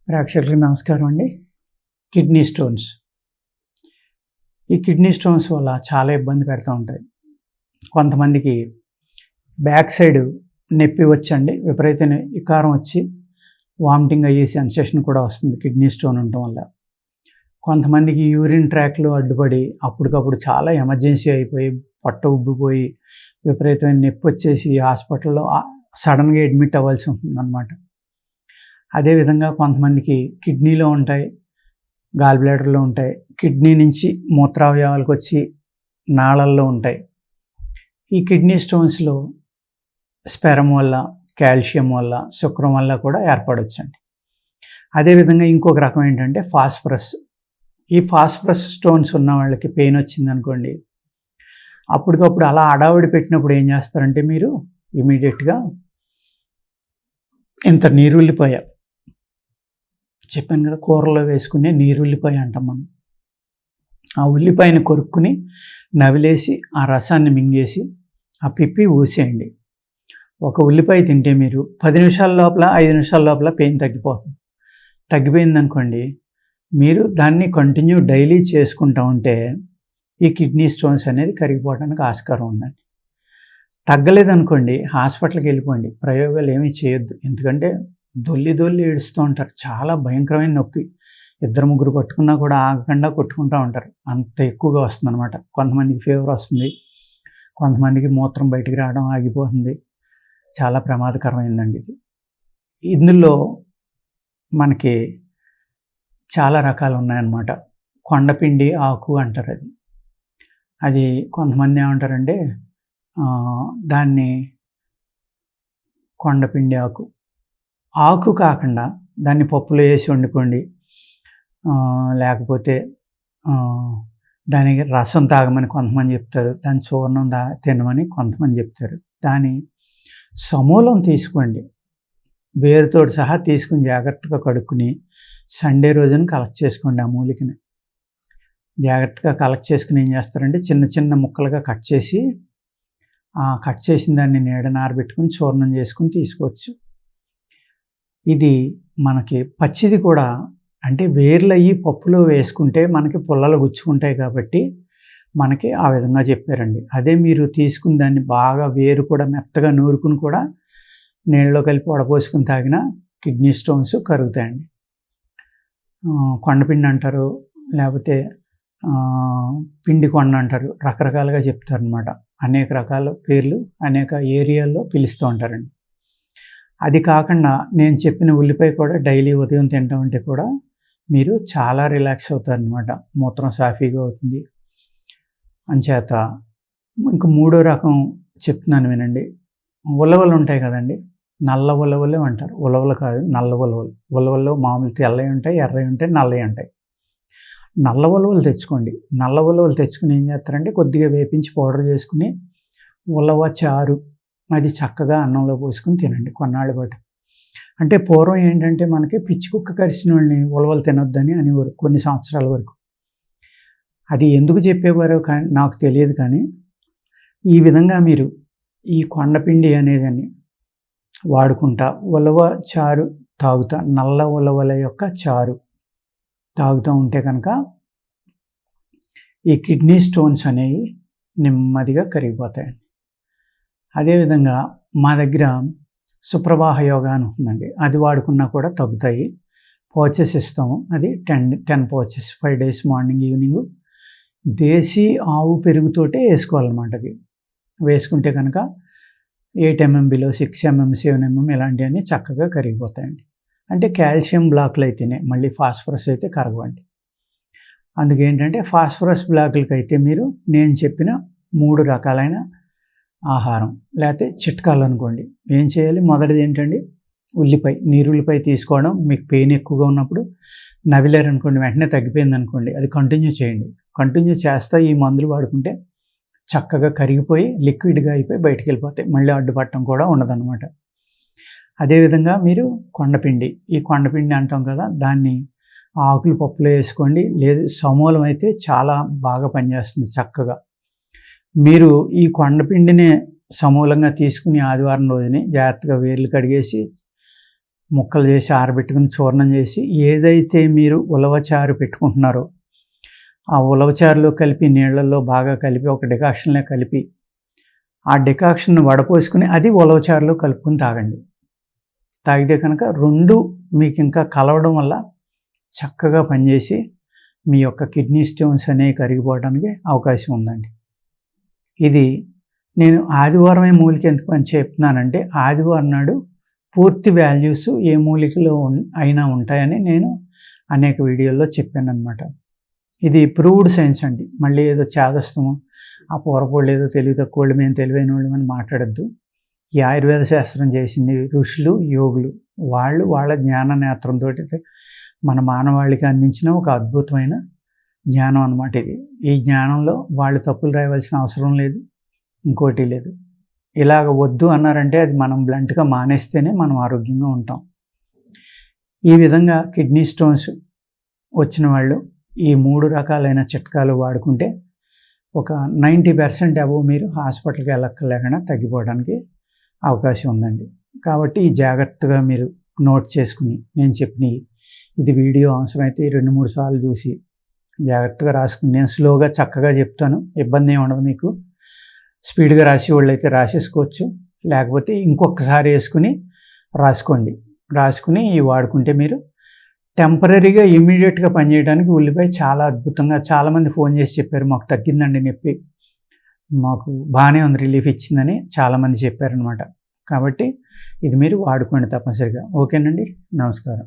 ప్రేక్షకులకు నమస్కారం అండి. Kidney stones. ఈ కిడ్నీ స్టోన్స్ వల్ల చాలా ఇబ్బంది పెడతా ఉంటాయి. కొంతమందికి బ్యాక్ సైడ్ నొప్పి వచ్చండి, విపరీతమైన వికారం వచ్చి వామిటింగ్ అయ్యే సెన్సేషన్ కూడా వస్తుంది కిడ్నీ స్టోన్ ఉండటం వల్ల. కొంతమందికి యూరిన్ ట్రాక్లో అడ్డుపడి అప్పటికప్పుడు చాలా ఎమర్జెన్సీ అయిపోయి పొట్ట ఉబ్బిపోయి విపరీతమైన నొప్పి వచ్చేసి హాస్పిటల్లో సడన్గా అడ్మిట్ అవ్వాల్సి ఉంటుందన్నమాట. అదేవిధంగా కొంతమందికి కిడ్నీలో ఉంటాయి, గాల్ బ్లాడర్లో ఉంటాయి, కిడ్నీ నుంచి మూత్రావయవాలకు వచ్చి నాళల్లో ఉంటాయి. ఈ కిడ్నీ స్టోన్స్లో స్పెరమ్ వల్ల, కాల్షియం వల్ల, శుక్రం వల్ల కూడా ఏర్పడవచ్చండి. అదేవిధంగా ఇంకొక రకం ఏంటంటే ఫాస్ఫరస్. ఈ ఫాస్ఫరస్ స్టోన్స్ ఉన్న వాళ్ళకి పెయిన్ వచ్చిందనుకోండి, అప్పటికప్పుడు అలా అడావిడి పెట్టినప్పుడు ఏం చేస్తారంటే మీరు ఇమీడియట్గా ఇంత నీరుల్లిపాయ, చెప్పాను కదా కూరలో వేసుకునే నీరుల్లిపాయ అంటాం మనం, ఆ ఉల్లిపాయని కొరుక్కుని నవిలేసి ఆ రసాన్ని మింగేసి ఆ పిప్పి ఊసేయండి. ఒక ఉల్లిపాయ తింటే మీరు 10 నిమిషాల లోపల 5 నిమిషాల లోపల పెయిన్ తగ్గిపోతుంది. తగ్గిపోయిందనుకోండి, మీరు దాన్ని కంటిన్యూ డైలీ చేసుకుంటూ ఉంటే ఈ కిడ్నీ స్టోన్స్ అనేది కరిగిపోవడానికి ఆస్కారం ఉందండి. తగ్గలేదనుకోండి, హాస్పిటల్కి వెళ్ళిపోండి. ప్రయోగాలు ఏమీ చేయొద్దు, ఎందుకంటే దొల్లి ఏడుస్తూ ఉంటారు. చాలా భయంకరమైన నొప్పి, 2-3 పట్టుకున్నా కూడా ఆగకుండా కొట్టుకుంటూ ఉంటారు. అంత ఎక్కువగా వస్తుందన్నమాట. కొంతమందికి ఫీవర్ వస్తుంది, కొంతమందికి మూత్రం బయటికి రావడం ఆగిపోతుంది. చాలా ప్రమాదకరమైందండి ఇది. ఇందులో మనకి చాలా రకాలు ఉన్నాయన్నమాట. కొండపిండి ఆకు అంటారు. అది కొంతమంది ఏమంటారంటే దాన్ని కొండపిండి ఆకు కాకుండా దాన్ని పప్పులో వేసి వండుకోండి, లేకపోతే దానికి రసం తాగమని కొంతమంది చెప్తారు, దాని చూర్ణం తినమని కొంతమంది చెప్తారు. దాని సమూలం తీసుకోండి, వేరుతోటి సహా తీసుకుని జాగ్రత్తగా కడుక్కుని సండే రోజున కలెక్ట్ చేసుకోండి. ఆ మూలికని జాగ్రత్తగా కలెక్ట్ చేసుకుని ఏం చేస్తారంటే చిన్న చిన్న ముక్కలుగా కట్ చేసి, కట్ చేసిన దాన్ని నీడన ఆరబెట్టుకుని చూర్ణం చేసుకుని తీసుకోవచ్చు. ఇది మనకి పచ్చిది కూడా, అంటే వేర్లు అయ్యి పప్పులో వేసుకుంటే మనకి పుల్లలు గుచ్చుకుంటాయి కాబట్టి మనకి ఆ విధంగా చెప్పారండి. అదే మీరు తీసుకుని దాన్ని బాగా వేరు కూడా మెత్తగా నూరుకుని కూడా నీళ్ళలో కలిపి వడపోసుకుని తాగిన కిడ్నీ స్టోన్స్ కరుగుతాయండి. కొండపిండి అంటారు, లేకపోతే పిండి కొండ అంటారు, రకరకాలుగా చెప్తారనమాట. అనేక రకాల పేర్లు అనేక ఏరియాల్లో పిలుస్తూ ఉంటారండి. అది కాకుండా నేను చెప్పిన ఉల్లిపాయ కూడా డైలీ ఉదయం తింటామంటే కూడా మీరు చాలా రిలాక్స్ అవుతారనమాట. మూత్రం సాఫీగా అవుతుంది. అంచేత ఇంక 3వ రకం చెప్తున్నాను వినండి. ఉలవలు ఉంటాయి కదండి, నల్ల ఉలవలు అంటారు. ఉలవలు కాదు, నల్ల ఉలవలు. ఉలవల్లో మామూలు తెల్లవి ఉంటాయి, ఎర్రవి ఉంటాయి, నల్లవి ఉంటాయి. నల్ల ఉలవలు తెచ్చుకోండి. నల్ల ఉలవలు తెచ్చుకుని ఏం చేస్తారంటే కొద్దిగా వేపించి పౌడర్ చేసుకుని ఉలవ చారు అది చక్కగా అన్నంలో పోసుకుని తినండి కొన్నాళ్ళ పాటు. అంటే పూర్వం ఏంటంటే మనకి పిచ్చి కుక్క కరిచిన వాళ్ళని ఉలవలు తినొద్దని అనేవారు కొన్ని సంవత్సరాల వరకు. అది ఎందుకు చెప్పేవారో కానీ నాకు తెలియదు. కానీ ఈ విధంగా మీరు ఈ కొండపిండి అనేదాన్ని వాడుకుంటా ఉలవ చారు తాగుతా, నల్ల ఉలవల యొక్క చారు తాగుతూ ఉంటే కనుక ఈ కిడ్నీ స్టోన్స్ అనేవి నెమ్మదిగా కరిగిపోతాయండి. అదేవిధంగా మా దగ్గర సుప్రవాహ యోగా అని ఉంటుందండి, అది వాడుకున్నా కూడా తగ్గుతాయి. పౌచెస్ ఇస్తాము, అది 10 పౌచెస్ 5 days మార్నింగ్ ఈవినింగ్ దేశీ ఆవు పెరుగుతోటే వేసుకోవాలన్నమాట. అది వేసుకుంటే కనుక 8 mm బిలో 6 mm 7 mm ఇలాంటివన్నీ చక్కగా కరిగిపోతాయండి. అంటే కాల్షియం బ్లాక్లు అయితేనే, మళ్ళీ ఫాస్ఫరస్ అయితే కరగవండి. అందుకేంటంటే ఫాస్ఫరస్ బ్లాకులకి అయితే మీరు నేను చెప్పిన 3 రకాలైన ఆహారం లేకపోతే చిట్కాలు అనుకోండి. ఏం చేయాలి? మొదటిది ఏంటండి, ఉల్లిపాయ, నీరుల్లిపాయ తీసుకోవడం. మీకు పెయిన్ ఎక్కువగా ఉన్నప్పుడు నవిలారనుకోండి, వెంటనే తగ్గిపోయింది అనుకోండి, అది కంటిన్యూ చేయండి. కంటిన్యూ చేస్తా ఈ మందులు వాడుకుంటే చక్కగా కరిగిపోయి లిక్విడ్గా అయిపోయి బయటికి వెళ్ళిపోతాయి. మళ్ళీ అడ్డుపట్టడం కూడా ఉండదన్నమాట. అదేవిధంగా మీరు కొండపిండి, ఈ కొండపిండి అంటాం కదా, దాన్ని ఆకులు పప్పులో వేసుకోండి. లేదు సమూలం అయితే చాలా బాగా పనిచేస్తుంది చక్కగా. మీరు ఈ కొండపిండిని సమూలంగా తీసుకుని ఆదివారం రోజుని జాగ్రత్తగా వేర్లు కడిగేసి ముక్కలు చేసి ఆరబెట్టుకుని చూర్ణం చేసి ఏదైతే మీరు ఉలవచారు పెట్టుకుంటున్నారో ఆ ఉలవచారులో కలిపి నీళ్ళల్లో బాగా కలిపి ఒక డికాషన్లో కలిపి ఆ డికాక్షన్ వడపోసుకుని అది ఉలవచారులో కలుపుకొని తాగండి. తాగితే కనుక రెండు మీకు ఇంకా కలవడం వల్ల చక్కగా పనిచేసి మీ యొక్క కిడ్నీ స్టోన్స్ అనేవి కరిగిపోవడానికి అవకాశం ఉందండి. ఇది నేను ఆదివారమే మూలిక ఎందుకు అని చెప్తున్నానంటే ఆదివారం నాడు పూర్తి వాల్యూస్ ఏ మూలికలో అయినా ఉంటాయని నేను అనేక వీడియోల్లో చెప్పాను అనమాట. ఇది ప్రూవ్డ్ సైన్స్ అండి. మళ్ళీ ఏదో చేదస్తము ఆ పూర్వపోళ్ళు ఏదో తెలివి తక్కువ వాళ్ళు మేము తెలివైన వాళ్ళు అని మాట్లాడద్దు. ఈ ఆయుర్వేద శాస్త్రం చేసింది ఋషులు యోగులు, వాళ్ళు వాళ్ళ జ్ఞాన నేత్రంతో మన మానవాళికి అందించిన ఒక అద్భుతమైన జ్ఞానం అన్నమాట ఇది. ఈ జ్ఞానంలో వాళ్ళు తప్పులు రాయవలసిన అవసరం లేదు, ఇంకోటి లేదు. ఇలాగ వద్దు అన్నారంటే అది మనం బ్లంట్గా మానేస్తేనే మనం ఆరోగ్యంగా ఉంటాం. ఈ విధంగా కిడ్నీ స్టోన్స్ వచ్చిన వాళ్ళు ఈ 3 రకాలైన చిట్కాలు వాడుకుంటే ఒక 90% అబోవ్ మీరు హాస్పిటల్కి వెళ్ళక్కర్లేకుండా తగ్గిపోవడానికి అవకాశం ఉందండి. కాబట్టి ఈ జాగ్రత్తగా మీరు నోట్ చేసుకుని నేను చెప్పినవి ఇది వీడియో అవసరమైతే 2-3 సార్లు చూసి జాగ్రత్తగా రాసుకుని నేను స్లోగా చక్కగా చెప్తాను, ఇబ్బంది ఏమి ఉండదు. మీకు స్పీడ్గా రాసి వాళ్ళు అయితే రాసేసుకోవచ్చు, లేకపోతే ఇంకొకసారి వేసుకుని రాసుకుని ఇవి వాడుకుంటే మీరు టెంపరీగా ఇమీడియట్గా పనిచేయడానికి ఉల్లిపాయ చాలా అద్భుతంగా చాలామంది ఫోన్ చేసి చెప్పారు, మాకు తగ్గిందండి నొప్పి, మాకు బాగానే ఉంది, రిలీఫ్ ఇచ్చిందని చాలామంది చెప్పారనమాట. కాబట్టి ఇది మీరు వాడుకోండి తప్పనిసరిగా. ఓకేనండి, నమస్కారం.